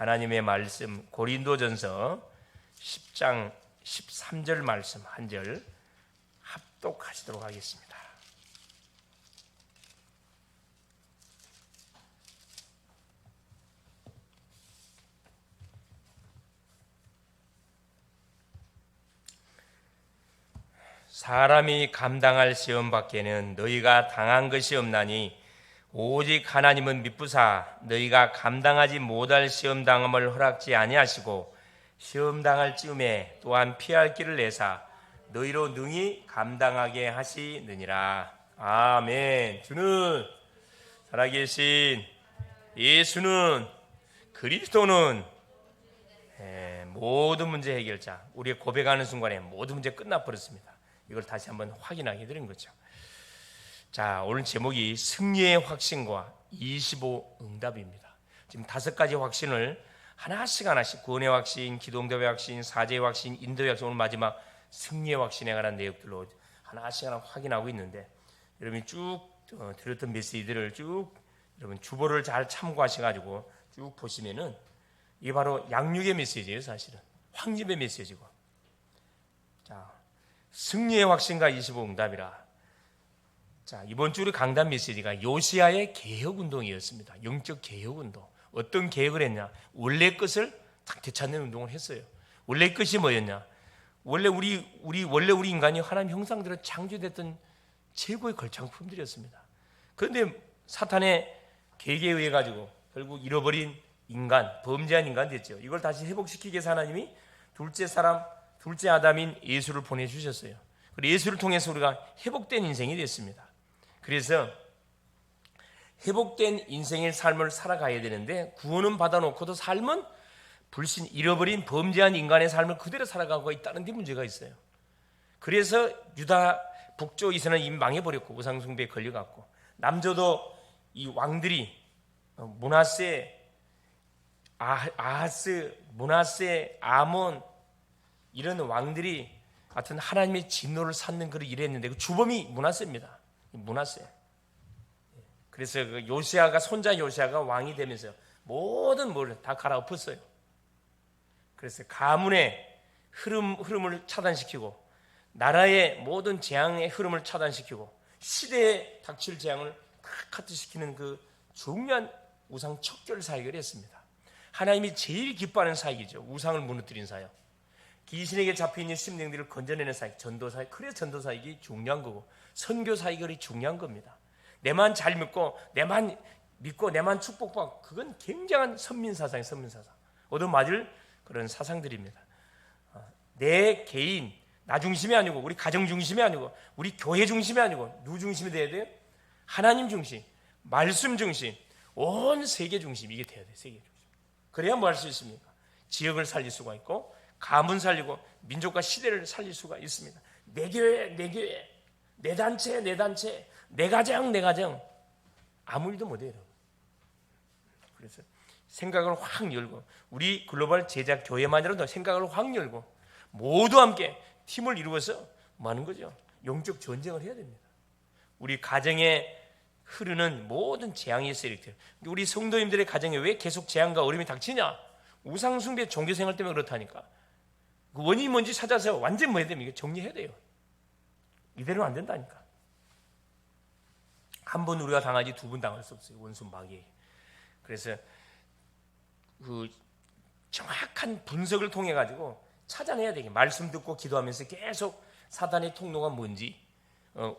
하나님의 말씀 고린도전서 10장 13절 말씀 한 절 합독하시도록 하겠습니다. 사람이 감당할 시험 밖에는 너희가 당한 것이 없나니 오직 하나님은 미쁘사 너희가 감당하지 못할 시험 당함을 허락지 아니하시고 시험 당할 즈음에 또한 피할 길을 내사 너희로 능히 감당하게 하시느니라. 아멘. 주는 살아계신 예수는 그리스도는 모든 문제 해결자. 우리의 고백하는 순간에 모든 문제 끝나버렸습니다. 이걸 다시 한번 확인하게 되는 거죠. 자, 오늘 제목이 승리의 확신과 25 응답입니다. 지금 5가지 확신을 하나씩 구원의 확신, 기도응답의 확신, 사죄의 확신, 인도의 확신, 오늘 마지막 승리의 확신에 관한 내용들로 하나씩 확인하고 있는데, 여러분이 쭉 들었던 메시지들을 쭉 여러분 주보를 잘 참고하셔가지고 쭉 보시면은 이게 바로 양육의 메시지예요. 사실은 확립의 메시지고. 자, 승리의 확신과 25 응답이라. 자, 이번 주 우리 강단 메시지가 요시야의 개혁운동이었습니다. 영적 개혁운동. 어떤 개혁을 했냐? 원래 것을 딱 되찾는 운동을 했어요. 원래 것이 뭐였냐? 원래 우리 인간이 하나님 형상대로 창조됐던 최고의 걸작품들이었습니다. 그런데 사탄의 계획에 의해 가지고 결국 잃어버린 인간, 범죄한 인간 됐죠. 이걸 다시 회복시키기 위해서 하나님이 둘째 아담인 예수를 보내주셨어요. 그리고 예수를 통해서 우리가 회복된 인생이 됐습니다. 그래서 회복된 인생의 삶을 살아가야 되는데, 구원은 받아놓고도 삶은 불신, 잃어버린 범죄한 인간의 삶을 그대로 살아가고 있다는 데 문제가 있어요. 그래서 유다 북쪽 이스라엘은 이미 망해버렸고 우상숭배에 걸려갔고, 남조도 이 왕들이 므낫세, 아하스, 므낫세, 아몬 이런 왕들이 하여튼 하나님의 진노를 샀는 그런 일을 했는데, 그 주범이 므낫세입니다. 므낫세. 그래서 그 요시야가, 손자 요시야가 왕이 되면서 모든 뭘 다 갈아엎었어요. 그래서 가문의 흐름을 차단시키고, 나라의 모든 재앙의 흐름을 차단시키고, 시대에 닥칠 재앙을 카트시키는 그 중요한 우상 척결 사역을 했습니다. 하나님이 제일 기뻐하는 사역이죠. 우상을 무너뜨린 사역. 귀신에게 잡혀있는 심령들을 건져내는 사역, 전도 사역. 그래서 전도 사역이 중요한 거고, 선교 사역이 중요한 겁니다. 내만 잘 믿고 내만 축복받고, 그건 굉장한 선민사상이에요. 선민사상. 얻어맞을 그런 사상들입니다. 내 개인, 나 중심이 아니고, 우리 가정 중심이 아니고, 우리 교회 중심이 아니고, 누구 중심이 돼야 돼요? 하나님 중심, 말씀 중심, 온 세계 중심. 이게 돼야 돼요. 세계 중심. 그래야 뭐 할 수 있습니까? 지역을 살릴 수가 있고, 가문 살리고, 민족과 시대를 살릴 수가 있습니다. 내 교회, 내 단체, 내 가정, 아무 일도 못해요. 그래서 생각을 확 열고, 우리 글로벌 제작 교회만이라도 생각을 확 열고, 모두 함께 팀을 이루어서 뭐 하는 거죠? 영적 전쟁을 해야 됩니다. 우리 가정에 흐르는 모든 재앙의 세력들, 우리 성도님들의 가정에 왜 계속 재앙과 어려움이 닥치냐? 우상숭배 종교생활 때문에 그렇다니까. 그 원인이 뭔지 찾아서 완전 뭐 해야 됩니까? 정리해야 돼요. 이대로는 안 된다니까. 한 번 우리가 당하지 두 번 당할 수 없어요. 원수 마귀에게. 그래서 그 정확한 분석을 통해 가지고 찾아내야 되게, 말씀 듣고 기도하면서 계속 사단의 통로가 뭔지,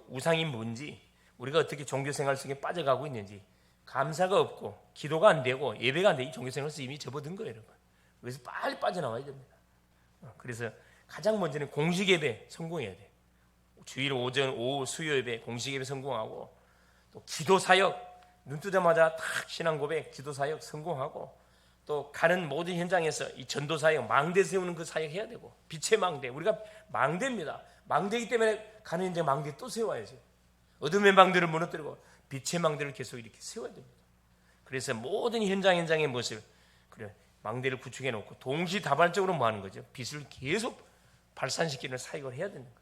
우상이 뭔지, 우리가 어떻게 종교생활 속에 빠져가고 있는지, 감사가 없고 기도가 안 되고 예배가 안 되고 이 종교생활에서 이미 접어든 거예요, 여러분. 그래서 빨리 빠져나와야 됩니다. 그래서 가장 먼저는 공식 예배 성공해야 돼. 주일 오전, 오후 수요 예배 공식 예배 성공하고, 또 기도 사역, 눈 뜨자마자 탁 신앙 고백, 기도 사역 성공하고, 또 가는 모든 현장에서 이 전도 사역, 망대 세우는 그 사역 해야 되고, 빛의 망대, 우리가 망대입니다. 망대이기 때문에 가는 현장 망대 또 세워야죠. 어둠의 망대를 무너뜨리고 빛의 망대를 계속 이렇게 세워야 됩니다. 그래서 모든 현장의 모습, 그래 망대를 구축해 놓고 동시다발적으로 뭐 하는 거죠? 빛을 계속 발산시키는 사역을 해야 되는 거예요.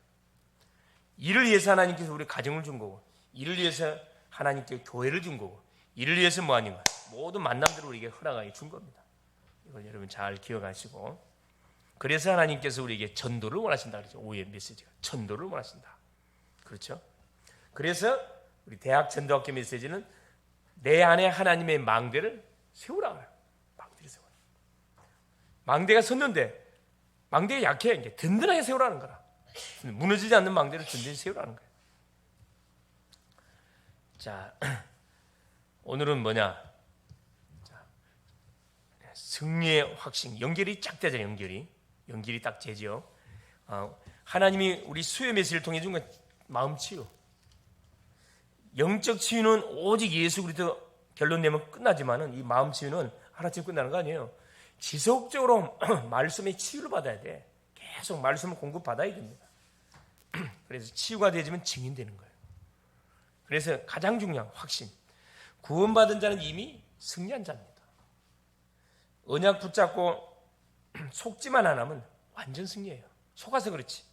이를 위해서 하나님께서 우리 가정을 준 거고, 이를 위해서 하나님께 교회를 준 거고, 이를 위해서 뭐 하는 거야? 모든 만남들을 우리에게 허락하게 준 겁니다. 이걸 여러분 잘 기억하시고, 그래서 하나님께서 우리에게 전도를 원하신다 그러죠. 오후의 메시지가 전도를 원하신다. 그렇죠? 그래서 우리 대학 전도학교 메시지는 내 안에 하나님의 망대를 세우라. 망대를 세우라. 망대가 섰는데 망대가 약해. 이제 든든하게 세우라는 거라. 무너지지 않는 망대를 든든히 세우라는 거예요. 자, 오늘은 뭐냐? 자, 승리의 확신. 연결이 쫙 되잖아요. 연결이 딱 되죠. 하나님이 우리 수요 메시지를 통해 준 건 마음 치유. 영적 치유는 오직 예수 그리스도 결론 내면 끝나지만은 이 마음 치유는 하나쯤 끝나는 거 아니에요. 지속적으로 말씀의 치유를 받아야 돼. 계속 말씀을 공급받아야 됩니다. 그래서 치유가 되지면 증인되는 거예요. 그래서 가장 중요한 확신. 구원받은 자는 이미 승리한 자입니다. 언약 붙잡고 속지만 안 하면 완전 승리예요. 속아서 그렇지.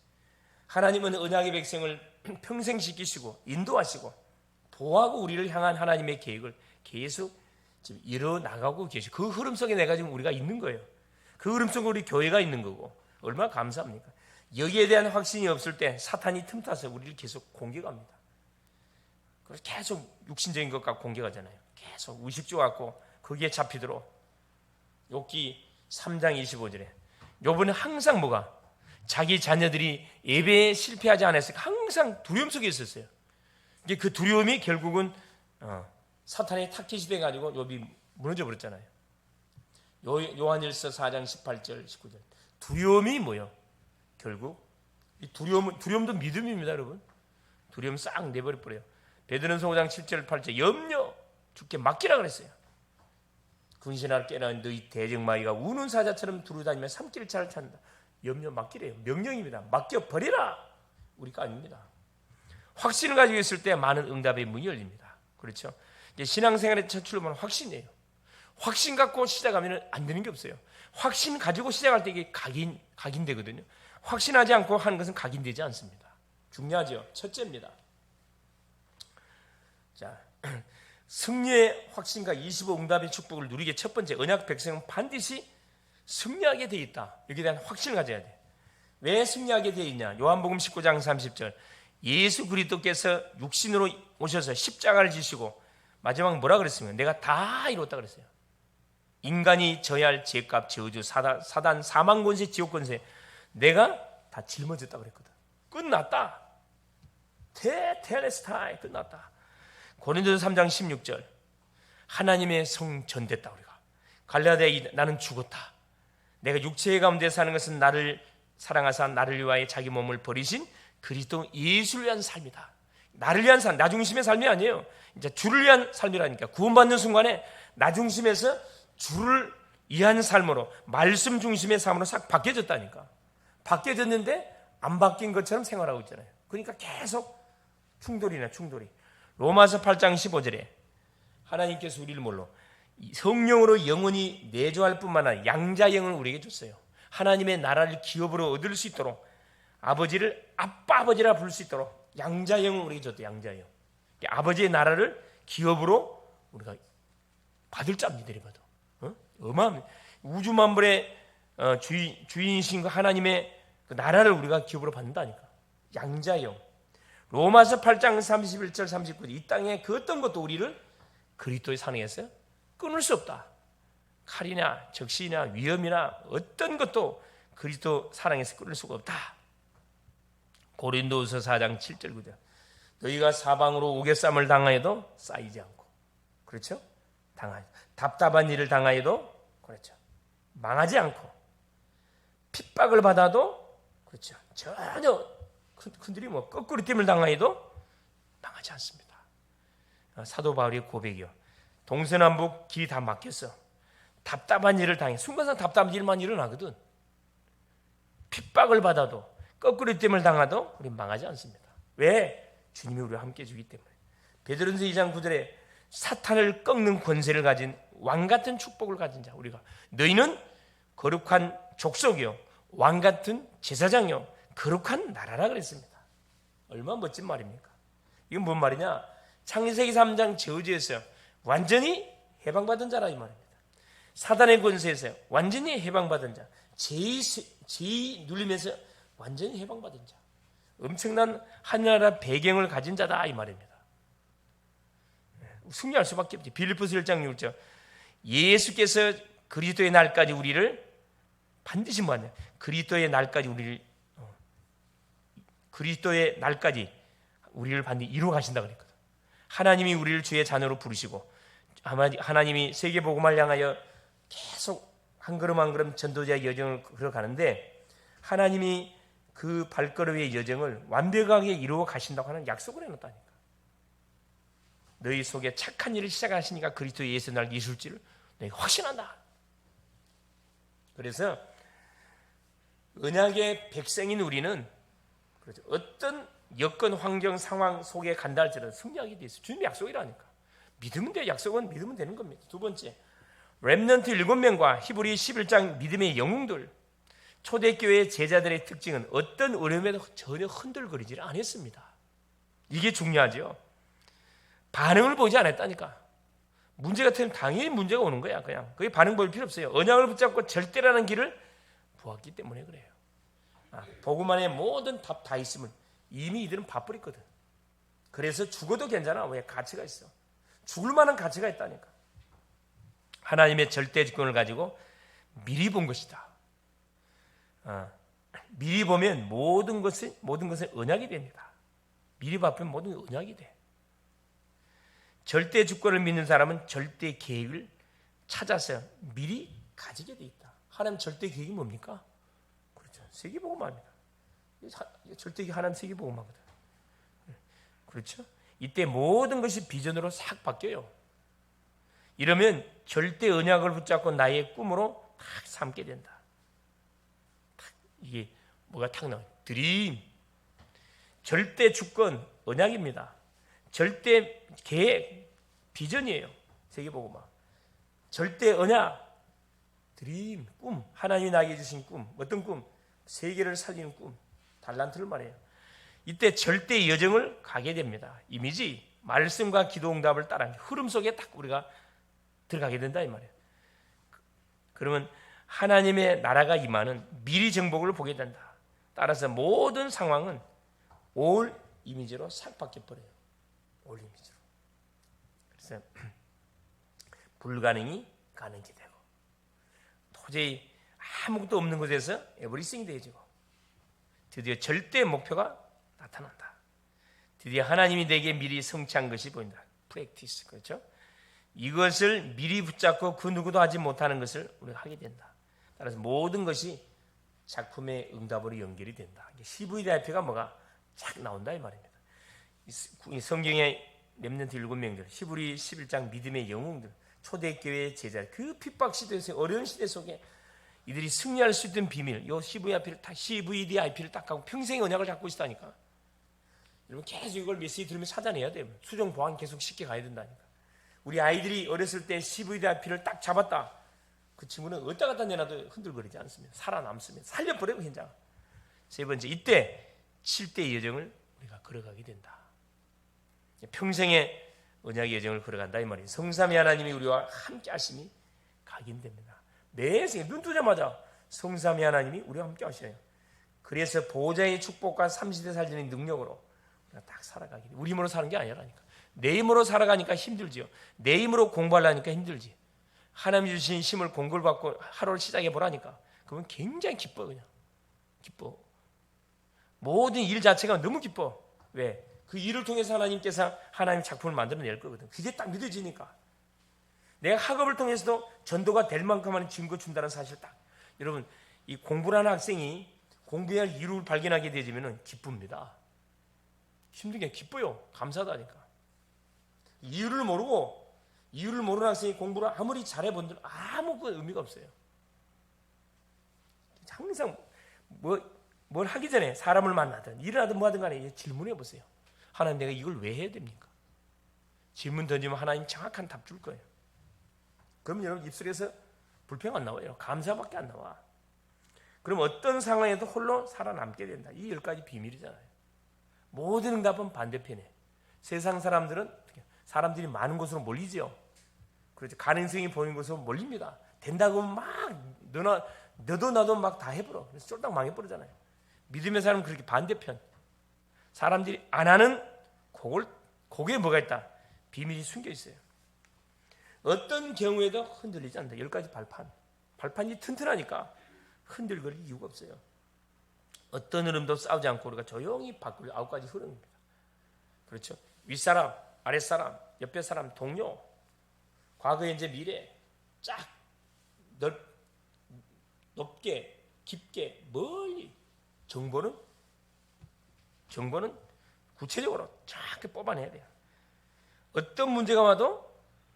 하나님은 언약의 백성을 평생 지키시고 인도하시고 보호하고 우리를 향한 하나님의 계획을 계속 지금 이뤄나가고 계시고, 그 흐름 속에 내가 지금 우리가 있는 거예요. 그 흐름 속에 우리 교회가 있는 거고, 얼마나 감사합니까? 여기에 대한 확신이 없을 때 사탄이 틈타서 우리를 계속 공격합니다. 그래서 계속 육신적인 것 갖고 공격하잖아요. 계속 의식주 갖고 거기에 잡히도록. 욥기 3장 25절에 욥은 항상 뭐가? 자기 자녀들이 예배에 실패하지 않았으니까 항상 두려움 속에 있었어요. 이게 그 두려움이 결국은 사탄의 타깃이 돼가지고 욥이 무너져 버렸잖아요. 요한일서 4장 18절 19절. 두려움이 뭐요? 결국 이 두려움도 믿음입니다, 여러분. 두려움 싹 내버려 버려요. 베드로전서 5장 7절 8절. 염려 죽게 맡기라 그랬어요. 군신하를 깨어난 너희 대적마귀가 우는 사자처럼 두루다니며 삼킬 차를 찾는다. 염려 맡기래요. 명령입니다. 맡겨버리라. 우리가 아닙니다. 확신을 가지고 있을 때 많은 응답의 문이 열립니다. 그렇죠? 이제 신앙생활의 첫 출발은 확신이에요. 확신 갖고 시작하면 안 되는 게 없어요. 확신 가지고 시작할 때 이게 각인되거든요. 확신하지 않고 하는 것은 각인되지 않습니다. 중요하죠. 첫째입니다. 자, 승리의 확신과 25 응답의 축복을 누리게 첫 번째, 언약 백성은 반드시 승리하게 되어 있다. 여기에 대한 확신을 가져야 돼. 왜 승리하게 되어 있냐? 요한복음 19장 30절. 예수 그리스도께서 육신으로 오셔서 십자가를 지시고 마지막 뭐라 그랬습니까? 내가 다 이뤘다 그랬어요. 인간이 져야 할 죄값, 저주, 사단, 사망 권세, 지옥 권세 내가 다 짊어졌다 그랬거든. 끝났다. 테텔레스타이 끝났다. 고린도서 3장 16절. 하나님의 성 전됐다 우리가. 갈라디아에 나는 죽었다. 내가 육체의 가운데 사는 것은 나를 사랑하사 나를 위하여 자기 몸을 버리신 그리스도 예수를 위한 삶이다. 나를 위한 삶, 나 중심의 삶이 아니에요. 이제 주를 위한 삶이라니까. 구원받는 순간에 나 중심에서 주를 위한 삶으로, 말씀 중심의 삶으로 싹 바뀌어졌다니까. 바뀌어졌는데 안 바뀐 것처럼 생활하고 있잖아요. 그러니까 계속 충돌이. 로마서 8장 15절에 하나님께서 우리를 뭘로? 성령으로 영원히 내조할 뿐만 아니라 양자영을 우리에게 줬어요. 하나님의 나라를 기업으로 얻을 수 있도록, 아버지를 아빠 아버지라 부를 수 있도록 양자영을 우리에게 줬대. 양자영. 아버지의 나라를 기업으로 우리가 받을 자 믿으리 받아. 어마어마한 우주 만물의 주인이신 그 하나님의 그 나라를 우리가 기업으로 받는다니까. 양자영. 로마서 8장 31절 39절. 이 땅에 그 어떤 것도 우리를 그리스도의 사랑에서 끊을 수 없다. 칼이나 적시나 위험이나 어떤 것도 그리스도 사랑에서 끊을 수가 없다. 고린도후서 4장 7절 9절. 너희가 사방으로 오개쌈을 당하여도 쌓이지 않고, 그렇죠? 답답한 일을 당하여도, 그렇죠, 망하지 않고, 핍박을 받아도, 그렇죠, 전혀 큰들이 뭐 거꾸로 됨을 당하여도 망하지 않습니다. 사도 바울의 고백이요. 동서남북 길이 다 막혔어. 답답한 일을 당해. 순간상 답답한 일만 일어나거든. 핍박을 받아도, 거꾸로 됨을 당하도 우리 망하지 않습니다. 왜? 주님이 우리와 함께 해주기 때문에. 베드로전서 2장 9절에 사탄을 꺾는 권세를 가진 왕같은 축복을 가진 자, 우리가 너희는 거룩한 족속이요 왕같은 제사장이요 거룩한 나라라 그랬습니다. 얼마나 멋진 말입니까? 이건 뭔 말이냐? 창세기 3장 저주에서 완전히 해방받은 자라 이 말입니다. 사단의 권세에서 완전히 해방받은 자, 죄의 눌림에서 완전히 해방받은 자, 엄청난 하늘나라 배경을 가진 자다 이 말입니다. 승리할 수밖에 없지. 빌립보서 1장 6절 예수께서 그리스도의 날까지 우리를 반드시 뭐하냐, 그리스도의 날까지 우리를 반드시 이루어 가신다 그랬거든. 하나님이 우리를 주의 자녀로 부르시고 하나님이 세계 복음을 향하여 계속 한 걸음 한 걸음 전도자의 여정을 걸어가는데 하나님이 그 발걸음의 여정을 완벽하게 이루어 가신다고 하는 약속을 해놨다니까. 너희 속에 착한 일을 시작하시니까 그리스도 예수 날 이룰지를 내가 확신한다. 그래서 언약의 백성인 우리는 그렇죠, 어떤 여건 환경 상황 속에 간다 할지라도 승리하게 돼 있어요. 주님의 약속이라니까. 믿으면 돼. 약속은 믿으면 되는 겁니다. 두 번째, 렘넌트 7명과 히브리 11장 믿음의 영웅들, 초대교회 제자들의 특징은 어떤 어려움에도 전혀 흔들거리지를 않았습니다. 이게 중요하죠. 반응을 보지 않았다니까. 문제가 되면 당연히 문제가 오는 거야. 그냥 그게 반응 볼 필요 없어요. 언약을 붙잡고 절대라는 길을 보았기 때문에 그래요. 복음 안에 모든 답 다 있으면 이미 이들은 밥버렸거든. 그래서 죽어도 괜찮아. 왜? 가치가 있어. 죽을 만한 가치가 있다니까. 하나님의 절대 주권을 가지고 미리 본 것이다. 미리 보면 모든 것은 언약이 됩니다. 미리 바꾸면 모든 게 언약이 돼. 절대 주권을 믿는 사람은 절대 계획을 찾아서 미리 가지게 돼 있다. 하나님 절대 계획이 뭡니까? 그렇죠. 세계복음화입니다. 절대 계획 하나님 세계복음화거든. 그렇죠. 이때 모든 것이 비전으로 싹 바뀌어요. 이러면 절대 언약을 붙잡고 나의 꿈으로 탁 삼게 된다. 이게 뭐가 탁 나와요. 드림. 절대 주권 언약입니다. 절대 계획 비전이에요. 세계복음화. 절대 언약 드림 꿈. 하나님이 나에게 주신 꿈. 어떤 꿈? 세계를 살리는 꿈. 달란트를 말해요. 이때 절대 여정을 가게 됩니다. 이미지 말씀과 기도 응답을 따라 흐름 속에 딱 우리가 들어가게 된다 이 말이에요. 그러면 하나님의 나라가 임하는 미리 정복을 보게 된다. 따라서 모든 상황은 올 이미지로 싹 바뀌어버려요. 올 이미지로. 그래서 불가능이 가능이 되고 도저히 아무것도 없는 곳에서 에브리싱이 되어지고 드디어 절대 목표가 나타난다. 드디어 하나님이 내게 미리 성취한 것이 보인다. 프랙티스. 그렇죠? 이것을 미리 붙잡고 그 누구도 하지 못하는 것을 우리가 하게 된다. 따라서 모든 것이 작품의 응답으로 연결이 된다. CVDIP가 뭐가 쫙 나온다 이 말입니다. 이 성경의 렘넌트 7명들, 히브리 11장 믿음의 영웅들, 초대교회의 제자, 그 핍박 시대에서 어려운 시대 속에 이들이 승리할 수 있던 비밀, 요 CVDIP를 딱 하고 평생의 언약을 잡고 있다니까. 여러분 계속 이걸 메시지 들으면 찾아내야 돼요. 수정 보완 계속 쉽게 가야 된다니까. 우리 아이들이 어렸을 때 CVDIP를 딱 잡았다. 그 친구는 어디다 갖다 내놔도 흔들거리지 않습니다. 살아남습니다. 살려버려요 그냥. 세 번째, 이때 7대의 여정을 우리가 걸어가게 된다. 평생의 언약의 여정을 걸어간다 이 말이에요. 성삼위 하나님이 우리와 함께 하심이 각인됩니다. 매 생에 눈 뜨자마자 성삼위 하나님이 우리와 함께 하셔요. 그래서 보호자의 축복과 삼시대 살리는 능력으로 우리가 딱 살아가게 돼. 우리 힘으로 사는 게 아니라니까. 내 힘으로 살아가니까 힘들지요. 내 힘으로 공부하려니까 힘들지. 하나님 주신 힘을 공부를 받고 하루를 시작해 보라니까. 그건 굉장히 기뻐 그냥. 기뻐. 모든 일 자체가 너무 기뻐. 왜? 그 일을 통해서 하나님께서 하나님 작품을 만들어낼 거거든. 그게 딱 믿어지니까. 내가 학업을 통해서도 전도가 될 만큼 하는 증거 준다는 사실 딱. 여러분, 이 공부를 하는 학생이 공부할 이유를 발견하게 되지면 기쁩니다. 힘든 게 기뻐요. 감사하다니까. 이유를 모르는 학생이 공부를 아무리 잘해본들 아무 의미가 없어요. 항상 뭘 하기 전에 사람을 만나든 일을 하든 뭐 하든 간에 질문해 보세요. 하나님 내가 이걸 왜 해야 됩니까? 질문 던지면 하나님 정확한 답 줄 거예요. 그럼 여러분 입술에서 불평 안 나와요. 감사밖에 안 나와. 그럼 어떤 상황에도 홀로 살아남게 된다. 이 10가지 비밀이잖아요. 모든 응답은 반대편에. 세상 사람들이 많은 곳으로 몰리죠. 그렇죠. 가능성이 보이는 곳으로 몰립니다. 된다고 막 너도 나도 막 다 해버려. 그래서 쫄딱 망해버리잖아요. 믿음의 사람은 그렇게 반대편. 사람들이 안 하는 그게 뭐가 있다? 비밀이 숨겨 있어요. 어떤 경우에도 흔들리지 않는다. 10가지 발판이 튼튼하니까 흔들거릴 이유가 없어요. 어떤 흐름도 싸우지 않고 우리가 조용히 바꿀 9가지 흐름입니다. 그렇죠? 윗사람, 아랫사람, 옆에 사람, 동료, 과거, 현재, 미래 쫙 높게, 깊게, 멀리 정보는 구체적으로 쫙 뽑아내야 돼요. 어떤 문제가 와도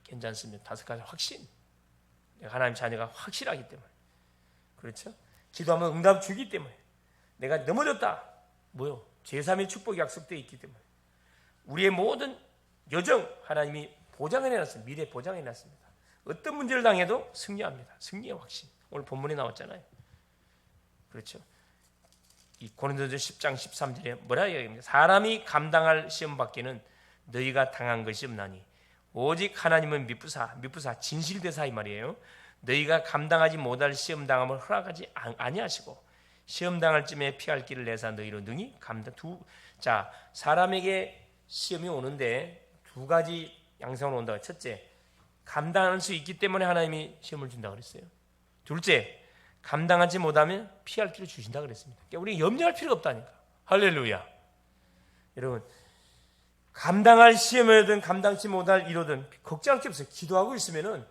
괜찮습니다. 5가지 확신. 내가 하나님 자녀가 확실하기 때문에. 그렇죠? 기도하면 응답 주기 때문에. 내가 넘어졌다. 뭐요? 제3의 축복이 약속되어 있기 때문에. 우리의 모든 여정 하나님이 보장해 놨습니다. 미래 보장해 놨습니다. 어떤 문제를 당해도 승리합니다. 승리의 확신. 오늘 본문에 나왔잖아요. 그렇죠? 이 고린도전서 10장 13절에 뭐라 이야기합니까? 사람이 감당할 시험 받기는 너희가 당한 것이 없나니 오직 하나님은 미쁘사 진실되사 이 말이에요. 너희가 감당하지 못할 시험 당함을 허락하지 아니하시고 시험 당할 쯤에 피할 길을 내사 너희로 능히 자, 사람에게 시험이 오는데 2가지 양상으로 온다. 첫째, 감당할 수 있기 때문에 하나님이 시험을 준다 그랬어요. 둘째, 감당하지 못하면 피할 길을 주신다 그랬습니다. 그러니까 우리 염려할 필요가 없다니까. 할렐루야. 여러분, 감당할 시험이든 감당치 못할 일이든 걱정할 게 없어요. 기도하고 있으면은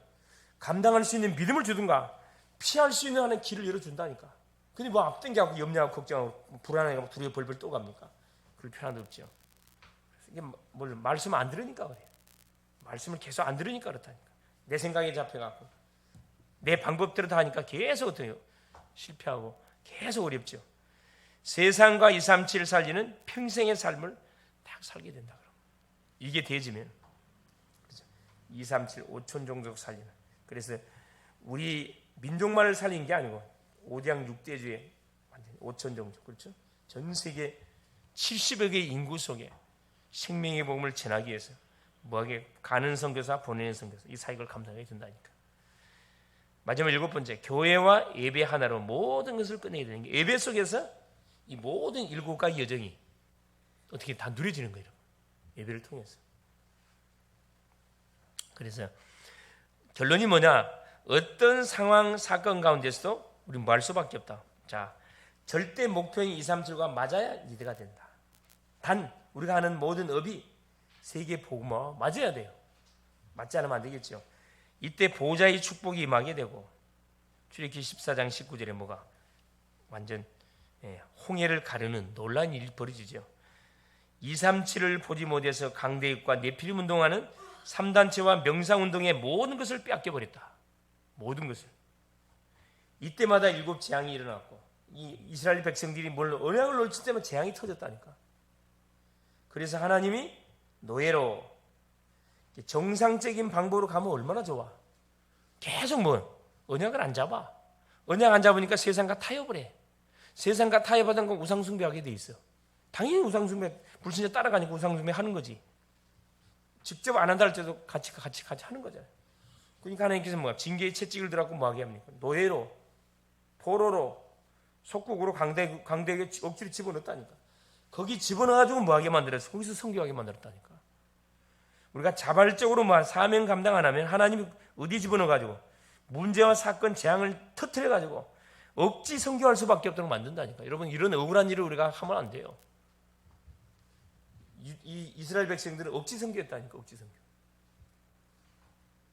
감당할 수 있는 믿음을 주든가 피할 수 있는 하는 길을 열어준다니까. 근데 뭐 앞당겨하고 염려하고 걱정하고 불안해하고 두려워 벌벌 또 갑니까? 그럴 필요는 없죠. 이게 뭘 말씀 안 들으니까 그래요. 말씀을 계속 안 들으니까 그렇다니까. 내 생각에 잡혀갖고 내 방법대로 다 하니까 계속 어때요? 실패하고 계속 어렵죠. 세상과 237 살리는 평생의 삶을 딱 살게 된다. 그럼 이게 되어지면 237 5천 종족 살리는. 그래서 우리 민족만을 살린 게 아니고 5장 6대주의 완전 5천 종족, 그렇죠? 전 세계 70여 개의 인구 속에 생명의 복음을 전하기 위해서 뭐하게 가는 선교사, 보내는 선교사 이 사역을 감당해야 된다니까. 마지막 7번째, 교회와 예배 하나로 모든 것을 끝내야 되는 게 예배 속에서 이 모든 7가지 여정이 어떻게 다 누려지는 거예요. 예배를 통해서. 그래서 결론이 뭐냐? 어떤 상황, 사건 가운데서도 우리는 뭐 할 수밖에 없다. 자, 절대 목표인 237과 맞아야 리더가 된다. 단 우리가 하는 모든 업이 세계 복음화 맞아야 돼요. 맞지 않으면 안 되겠죠. 이때 보호자의 축복이 임하게 되고 출애굽기 14장 19절에 뭐가 완전 홍해를 가르는 놀라운 일이 벌어지죠. 237을 보지 못해서 강대국과 네피림 운동하는 3단체와 명상운동의 모든 것을 빼앗겨버렸다. 모든 것을. 이때마다 7 재앙이 일어났고 이 이스라엘 백성들이 언약을 놓칠 때만 재앙이 터졌다니까. 그래서 하나님이 노예로 정상적인 방법으로 가면 얼마나 좋아. 계속 언약을 안 잡아. 언약 안 잡으니까 세상과 타협을 해. 세상과 타협하던 건 우상숭배하게 돼 있어. 당연히 우상숭배, 불신자 따라가니까 우상숭배 하는 거지. 직접 안 한다 할 때도 같이 하는 거잖아요. 그러니까 하나님께서 징계의 채찍을 들어갖고 뭐하게 합니까? 노예로, 포로로, 속국으로 강대에게 억지로 집어넣었다니까. 거기 집어넣어가지고 뭐하게 만들었어? 거기서 성교하게 만들었다니까. 우리가 자발적으로 사명 감당 안 하면 하나님이 어디 집어넣어가지고 문제와 사건, 재앙을 터뜨려가지고 억지 성교할 수밖에 없도록 만든다니까. 여러분, 이런 억울한 일을 우리가 하면 안 돼요. 이 이스라엘 백성들은 억지 성교했다니까. 억지 성교.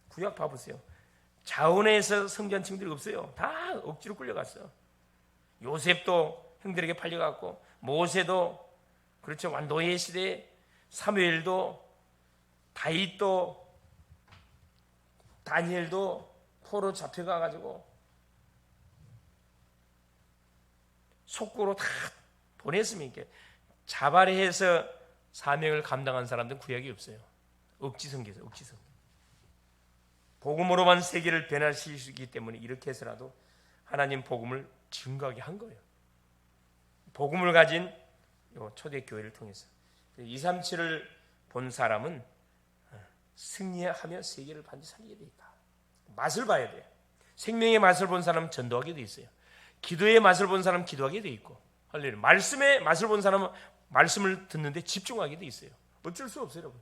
구약 봐보세요. 자원에서 성교한 친구들이 없어요. 다 억지로 끌려갔어요. 요셉도 형들에게 팔려갔고 모세도 그렇죠. 노예 시대에 사무엘도 다윗도 다니엘도 포로 잡혀가가지고 속고로 다 보냈으니까 자발해서 사명을 감당한 사람들은 구약이 없어요. 억지 성교죠. 억지 성교. 복음으로만 세계를 변화시키기 때문에 이렇게 해서라도 하나님 복음을 증거하게 한 거예요. 복음을 가진 초대교회를 통해서 237을 본 사람은 승리하며 세계를 반드시 살리게 돼 있다. 맛을 봐야 돼요. 생명의 맛을 본 사람은 전도하게 돼 있어요. 기도의 맛을 본 사람은 기도하게 돼 있고, 할렐루야. 말씀의 맛을 본 사람은 말씀을 듣는데 집중하게 돼 있어요. 어쩔 수 없어요, 여러분.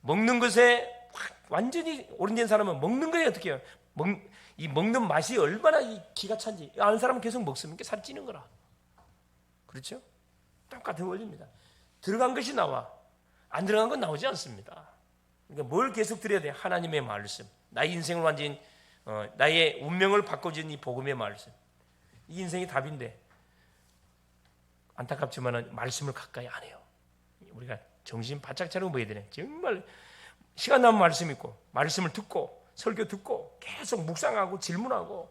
먹는 것에 완전히 오른된 사람은 먹는 거에 어떻게 해요? 이 먹는 맛이 얼마나 기가 찬지 아는 사람은 계속 먹으면 살이 찌는 거라. 그렇죠? 똑같은 원리입니다. 들어간 것이 나와, 안 들어간 건 나오지 않습니다. 그러니까 뭘 계속 드려야 돼? 하나님의 말씀, 나의 인생을 완전히 나의 운명을 바꿔준 이 복음의 말씀. 이 인생이 답인데 안타깝지만 말씀을 가까이 안 해요. 우리가 정신 바짝 차리고 뭐해야 되냐? 정말 시간 나면 말씀 읽고, 말씀을 듣고, 설교 듣고, 계속 묵상하고 질문하고,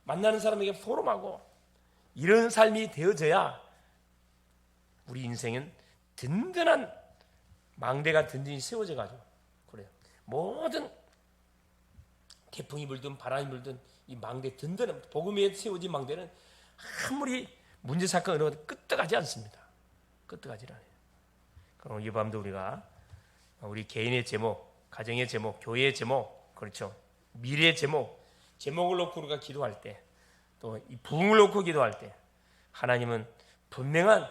만나는 사람에게 포럼하고, 이런 삶이 되어져야 우리 인생은 든든한 망대가 든든히 세워져 가지고 그래요. 모든 태풍이 불든 바람이 불든 이 망대, 든든한 복음에 세워진 망대는 아무리 문제 사건이 어려워도 끄떡하지 않습니다. 끄떡하지 않아요. 그럼 이 밤도 우리가 우리 개인의 제목, 가정의 제목, 교회의 제목, 그렇죠, 미래의 제목을 놓고 우리가 기도할 때, 또 이 부흥을 놓고 기도할 때 하나님은 분명한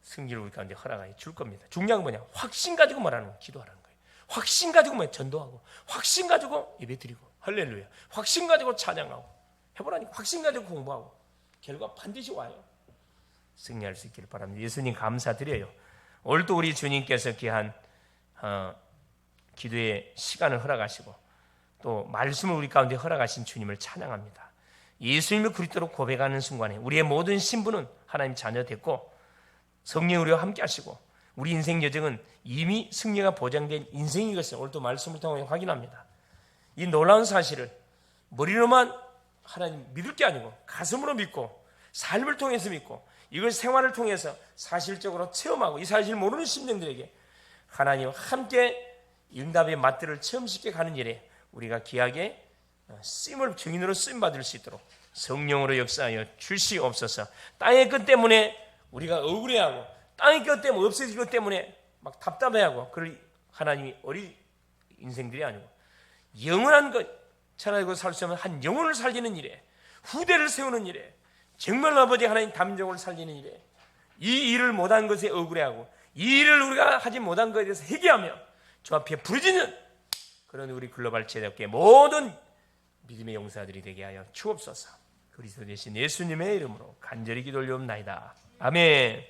승리를 우리 가운데 허락해 줄 겁니다. 중요한 건 뭐냐? 확신 가지고 말하는 거, 기도하라는 거예요. 확신 가지고 뭐 전도하고, 확신 가지고 예배드리고, 할렐루야. 확신 가지고 찬양하고 해보라니까. 확신 가지고 공부하고 결과 반드시 와요. 승리할 수 있기를 바랍니다. 예수님 감사드려요. 오늘도 우리 주님께서 귀한 기도의 시간을 허락하시고 또 말씀을 우리 가운데 허락하신 주님을 찬양합니다. 예수님을 그리스도로 고백하는 순간에 우리의 모든 신분은 하나님 자녀 됐고 성령 우리와 함께 하시고 우리 인생 여정은 이미 승리가 보장된 인생인 것을 오늘도 말씀을 통해 확인합니다. 이 놀라운 사실을 머리로만 하나님 믿을 게 아니고 가슴으로 믿고 삶을 통해서 믿고 이걸 생활을 통해서 사실적으로 체험하고 이 사실을 모르는 심령들에게 하나님과 함께 응답의 맛들을 체험시켜 가는 일에 우리가 귀하게 쓰임을 증인으로 쓰임받을 수 있도록 성령으로 역사하여 주시옵소서. 땅의 것 때문에 우리가 억울해하고 땅의 것 때문에 없어진 것 때문에 막 답답해하고 그럴 하나님이 어린 인생들이 아니고 영원한 것 차라리 살 수 없는 한 영혼을 살리는 일에 후대를 세우는 일에 정말 아버지 하나님 담정을 살리는 일에 이 일을 못한 것에 억울해하고 이 일을 우리가 하지 못한 것에 대해서 회개하며 주 앞에 부르짖는 그런 우리 글로벌 제자께 모든 믿음의 용사들이 되게 하여 주옵소서. 그리스도 되신 예수님의 이름으로 간절히 기도 올리옵나이다. 아멘.